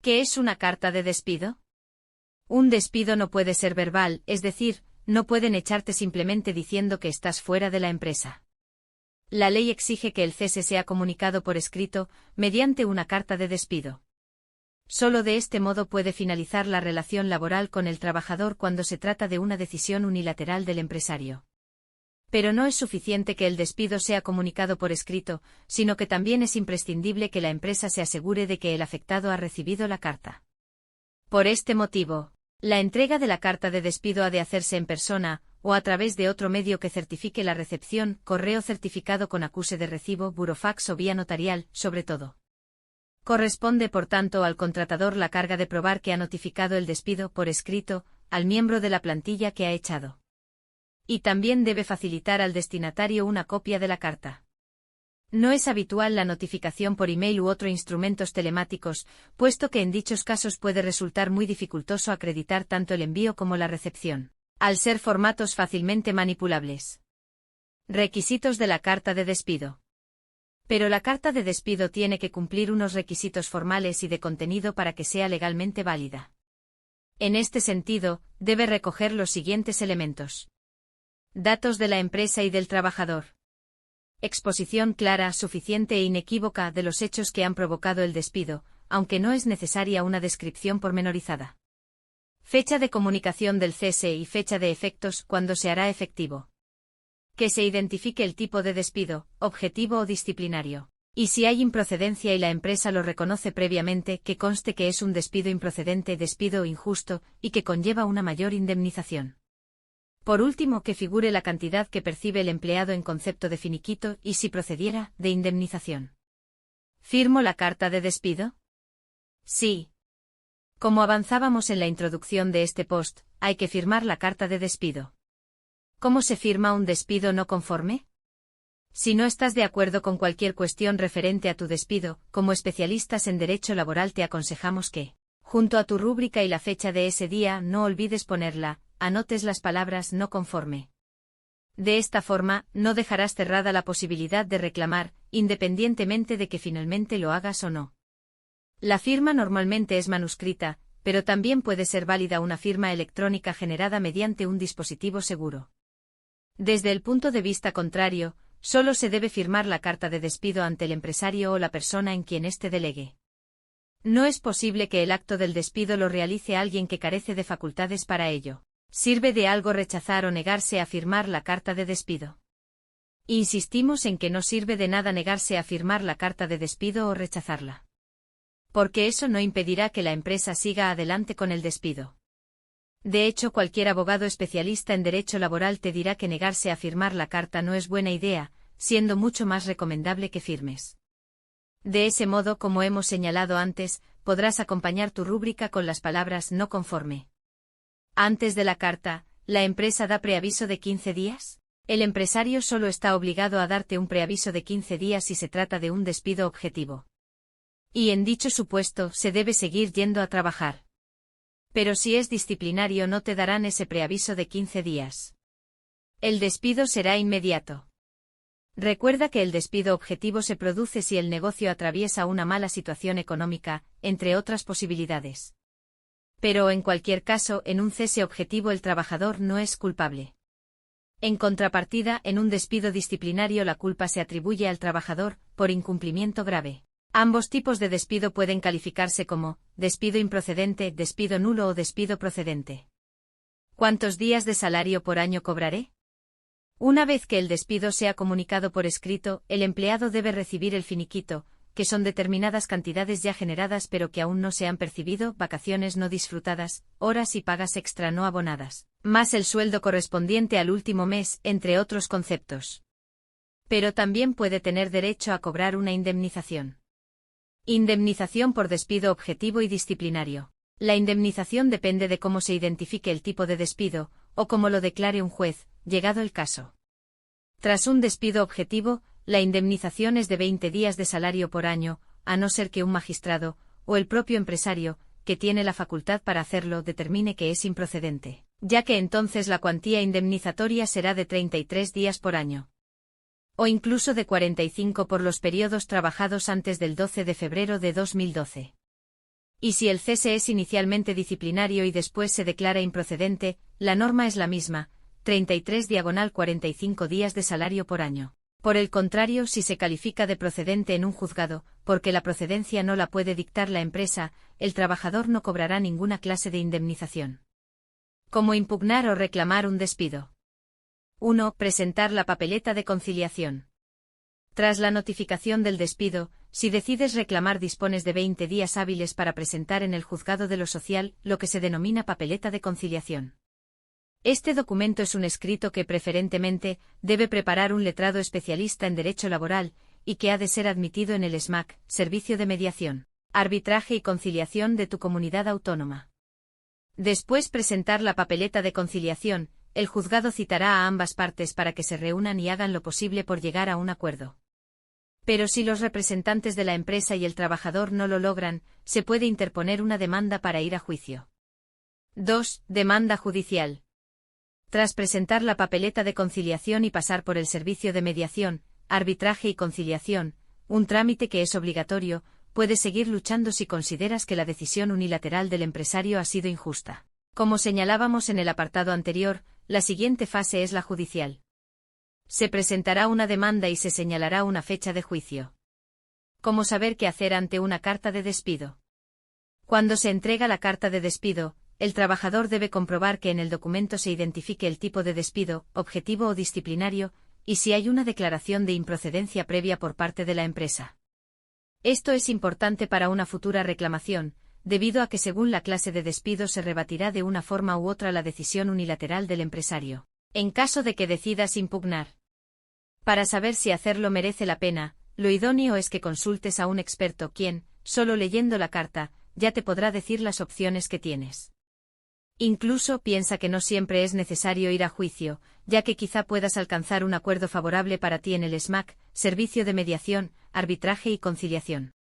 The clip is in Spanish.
¿Qué es una carta de despido? Un despido no puede ser verbal, es decir, no pueden echarte simplemente diciendo que estás fuera de la empresa. La ley exige que el cese sea comunicado por escrito, mediante una carta de despido. Solo de este modo puede finalizar la relación laboral con el trabajador cuando se trata de una decisión unilateral del empresario. Pero no es suficiente que el despido sea comunicado por escrito, sino que también es imprescindible que la empresa se asegure de que el afectado ha recibido la carta. Por este motivo, la entrega de la carta de despido ha de hacerse en persona, o a través de otro medio que certifique la recepción, correo certificado con acuse de recibo, burofax o vía notarial, sobre todo. Corresponde por tanto al contratador la carga de probar que ha notificado el despido por escrito al miembro de la plantilla que ha echado. Y también debe facilitar al destinatario una copia de la carta. No es habitual la notificación por email u otros instrumentos telemáticos, puesto que en dichos casos puede resultar muy dificultoso acreditar tanto el envío como la recepción, al ser formatos fácilmente manipulables. Requisitos de la carta de despido. Pero la carta de despido tiene que cumplir unos requisitos formales y de contenido para que sea legalmente válida. En este sentido, debe recoger los siguientes elementos. Datos de la empresa y del trabajador. Exposición clara, suficiente e inequívoca de los hechos que han provocado el despido, aunque no es necesaria una descripción pormenorizada. Fecha de comunicación del cese y fecha de efectos, cuando se hará efectivo. Que se identifique el tipo de despido, objetivo o disciplinario. Y si hay improcedencia y la empresa lo reconoce previamente, que conste que es un despido improcedente, despido injusto, y que conlleva una mayor indemnización. Por último, que figure la cantidad que percibe el empleado en concepto de finiquito y, si procediera, de indemnización. ¿Firmo la carta de despido? Sí. Como avanzábamos en la introducción de este post, hay que firmar la carta de despido. ¿Cómo se firma un despido no conforme? Si no estás de acuerdo con cualquier cuestión referente a tu despido, como especialistas en derecho laboral te aconsejamos que, junto a tu rúbrica y la fecha de ese día, no olvides ponerla, anotes las palabras no conforme. De esta forma, no dejarás cerrada la posibilidad de reclamar, independientemente de que finalmente lo hagas o no. La firma normalmente es manuscrita, pero también puede ser válida una firma electrónica generada mediante un dispositivo seguro. Desde el punto de vista contrario, solo se debe firmar la carta de despido ante el empresario o la persona en quien éste delegue. No es posible que el acto del despido lo realice alguien que carece de facultades para ello. ¿Sirve de algo rechazar o negarse a firmar la carta de despido? Insistimos en que no sirve de nada negarse a firmar la carta de despido o rechazarla. Porque eso no impedirá que la empresa siga adelante con el despido. De hecho, cualquier abogado especialista en derecho laboral te dirá que negarse a firmar la carta no es buena idea, siendo mucho más recomendable que firmes. De ese modo, como hemos señalado antes, podrás acompañar tu rúbrica con las palabras no conforme. Antes de la carta, ¿la empresa da preaviso de 15 días? El empresario solo está obligado a darte un preaviso de 15 días si se trata de un despido objetivo. Y en dicho supuesto, se debe seguir yendo a trabajar. Pero si es disciplinario, no te darán ese preaviso de 15 días. El despido será inmediato. Recuerda que el despido objetivo se produce si el negocio atraviesa una mala situación económica, entre otras posibilidades. Pero en cualquier caso, en un cese objetivo el trabajador no es culpable. En contrapartida, en un despido disciplinario la culpa se atribuye al trabajador, por incumplimiento grave. Ambos tipos de despido pueden calificarse como despido improcedente, despido nulo o despido procedente. ¿Cuántos días de salario por año cobraré? Una vez que el despido sea comunicado por escrito, el empleado debe recibir el finiquito, que son determinadas cantidades ya generadas pero que aún no se han percibido, vacaciones no disfrutadas, horas y pagas extra no abonadas, más el sueldo correspondiente al último mes, entre otros conceptos. Pero también puede tener derecho a cobrar una indemnización. Indemnización por despido objetivo y disciplinario. La indemnización depende de cómo se identifique el tipo de despido, o cómo lo declare un juez, llegado el caso. Tras un despido objetivo, la indemnización es de 20 días de salario por año, a no ser que un magistrado, o el propio empresario, que tiene la facultad para hacerlo, determine que es improcedente, ya que entonces la cuantía indemnizatoria será de 33 días por año. O incluso de 45 por los periodos trabajados antes del 12 de febrero de 2012. Y si el cese es inicialmente disciplinario y después se declara improcedente, la norma es la misma, 33/45 días de salario por año. Por el contrario, si se califica de procedente en un juzgado, porque la procedencia no la puede dictar la empresa, el trabajador no cobrará ninguna clase de indemnización. ¿Cómo impugnar o reclamar un despido? 1. Presentar la papeleta de conciliación. Tras la notificación del despido, si decides reclamar, dispones de 20 días hábiles para presentar en el juzgado de lo social lo que se denomina papeleta de conciliación. Este documento es un escrito que preferentemente debe preparar un letrado especialista en derecho laboral y que ha de ser admitido en el SMAC, Servicio de Mediación, Arbitraje y Conciliación de tu comunidad autónoma. Después presentar la papeleta de conciliación, el juzgado citará a ambas partes para que se reúnan y hagan lo posible por llegar a un acuerdo. Pero si los representantes de la empresa y el trabajador no lo logran, se puede interponer una demanda para ir a juicio. 2. Demanda judicial. Tras presentar la papeleta de conciliación y pasar por el servicio de mediación, arbitraje y conciliación, un trámite que es obligatorio, puedes seguir luchando si consideras que la decisión unilateral del empresario ha sido injusta. Como señalábamos en el apartado anterior, la siguiente fase es la judicial. Se presentará una demanda y se señalará una fecha de juicio. ¿Cómo saber qué hacer ante una carta de despido? Cuando se entrega la carta de despido, el trabajador debe comprobar que en el documento se identifique el tipo de despido, objetivo o disciplinario, y si hay una declaración de improcedencia previa por parte de la empresa. Esto es importante para una futura reclamación, debido a que según la clase de despido se rebatirá de una forma u otra la decisión unilateral del empresario, en caso de que decidas impugnar. Para saber si hacerlo merece la pena, lo idóneo es que consultes a un experto quien, solo leyendo la carta, ya te podrá decir las opciones que tienes. Incluso piensa que no siempre es necesario ir a juicio, ya que quizá puedas alcanzar un acuerdo favorable para ti en el SMAC, Servicio de Mediación, Arbitraje y Conciliación.